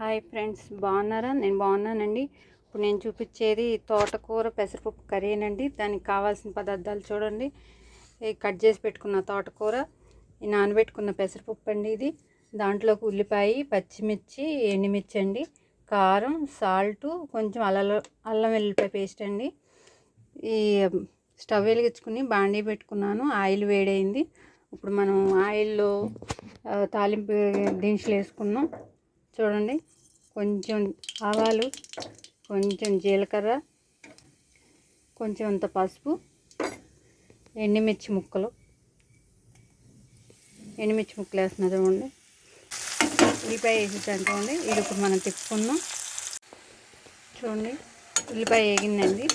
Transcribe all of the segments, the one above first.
Hi friends, బాగున్నారా? నేను బాగున్నానండి. ఇప్పుడు నేను చూపించేది తోటకూర పెసరపప్పు కర్రీనండి. దానికి కావాల్సిన పదార్థాలు చూడండి. కట్ చేసి పెట్టుకున్న తోటకూర, ఈ నానబెట్టుకున్న పెసరపప్పు అండి. ఇది దాంట్లోకి ఉల్లిపాయ, పచ్చిమిర్చి, ఎండుమిర్చి అండి, కారం, సాల్టు, కొంచెం అల్లం వెల్లుల్లిపాయ పేస్ట్ అండి. ఈ స్టవ్ వెలిగించుకుని బాండీ పెట్టుకున్నాను. ఆయిల్ వేడైంది. ఇప్పుడు మనం ఆయిల్లో తాలింపు దినుసులు వేసుకున్నాం. చూడండి, కొంచెం ఆవాలు, కొంచెం జీలకర్ర, కొంచెం అంత పసుపు, ఎండుమిర్చి ముక్కలు వేస్తున్నా. చూడండి, ఉల్లిపాయ వేసేసాను. చూడండి, ఇది ఇప్పుడు మనం తిప్పుకున్నాం. చూడండి, ఉల్లిపాయ వేగిందండి.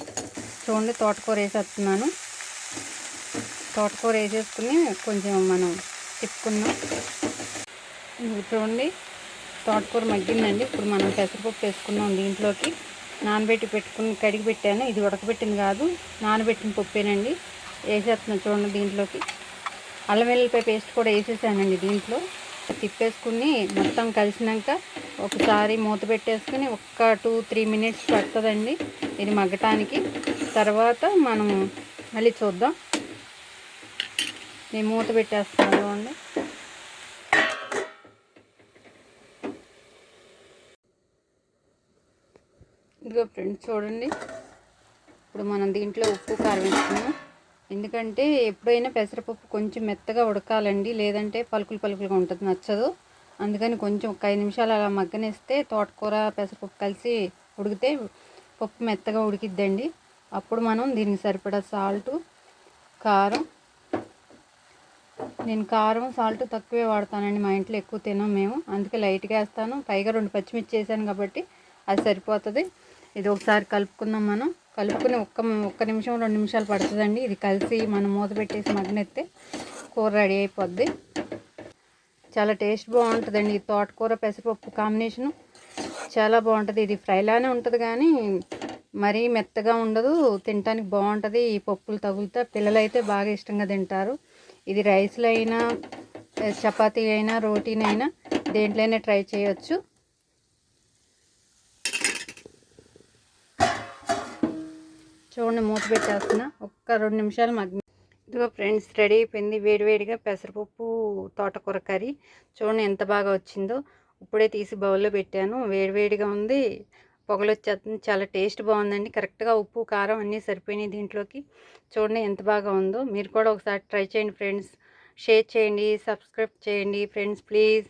చూడండి, తోటకూర వేసేస్తున్నాను. తోటకూర వేసేసుకుని కొంచెం మనం తిప్పుకున్నాం. చూడండి, తోటకూర మగ్గిందండి. ఇప్పుడు మనం పెసరపప్పు వేసుకున్నాం. దీంట్లోకి నానబెట్టి కడిగి పెట్టాను. ఇది ఉడకబెట్టింది కాదు, నానబెట్టిన పప్పేనండి. వేసేస్తున్నాను. చూడండి, దీంట్లోకి అల్లం వెల్లుల్లిపాయ పేస్ట్ కూడా వేసేసానండి. దీంట్లో తిప్పేసుకుని మొత్తం కలిసినాక ఒకసారి మూత పెట్టేసుకుని 2-3 మినిట్స్ పడుతుందండి ఇది మగ్గటానికి. తర్వాత మనం మళ్ళీ చూద్దాం. నేను మూత పెట్టేస్తాను. చూడండి, ఇదిగో ఫ్రెండ్స్, చూడండి, ఇప్పుడు మనం దీంట్లో ఉప్పు కారం వేసుకున్నాం. ఎందుకంటే ఎప్పుడైనా పెసరపప్పు కొంచెం మెత్తగా ఉడకాలండి, లేదంటే పలుకులుగా ఉంటుంది, నచ్చదు. అందుకని కొంచెం 5 నిమిషాలు అలా మగ్గనిస్తే తోటకూర పెసరపప్పు కలిసి ఉడికితే పప్పు మెత్తగా ఉడికిద్దండి. అప్పుడు మనం దీనికి సరిపడా సాల్టు, కారం, నేను కారం సాల్ట్ తక్కువే వాడతానండి. మా ఇంట్లో ఎక్కువ తినాం మేము, అందుకే లైట్గా వేస్తాను. పైగా 2 పచ్చిమిర్చి వేసాను కాబట్టి అది సరిపోతుంది. ఇది ఒకసారి కలుపుకుందాం. మనం కలుపుకుని ఒక్క నిమిషం 2 నిమిషాలు పడుతుందండి. ఇది కలిసి మనం మూత పెట్టేసి మగ్గనెత్తే కూర రెడీ అయిపోద్ది. చాలా టేస్ట్ బాగుంటుందండి. ఈ తోటకూర పెసరపప్పు కాంబినేషను చాలా బాగుంటుంది. ఇది ఫ్రైలానే ఉంటుంది కానీ మరీ మెత్తగా ఉండదు, తినడానికి బాగుంటుంది. ఈ పప్పులు తగులుతా పిల్లలు అయితే బాగా ఇష్టంగా తింటారు. ఇది రైస్లో అయినా, చపాతీ అయినా, రోటీనైనా దేంట్లోనే ట్రై చేయొచ్చు. చూడండి, మూత పెట్టేస్తున్నా. 2 నిమిషాలు మగ్గి. ఇదిగో ఫ్రెండ్స్, రెడీ అయిపోయింది. వేడివేడిగా పెసరపప్పు తోటకూర కర్రీ. చూడండి ఎంత బాగా వచ్చిందో. ఇప్పుడే తీసి బౌల్లో పెట్టాను. వేడివేడిగా ఉంది, పొగలు వచ్చేస్తుంది. చాలా టేస్ట్ బాగుందండి. కరెక్ట్గా ఉప్పు కారం అన్నీ సరిపోయినాయి దీంట్లోకి. చూడండి ఎంత బాగా ఉందో. మీరు కూడా ఒకసారి ట్రై చేయండి ఫ్రెండ్స్. షేర్ చేయండి, సబ్స్క్రైబ్ చేయండి ఫ్రెండ్స్, ప్లీజ్.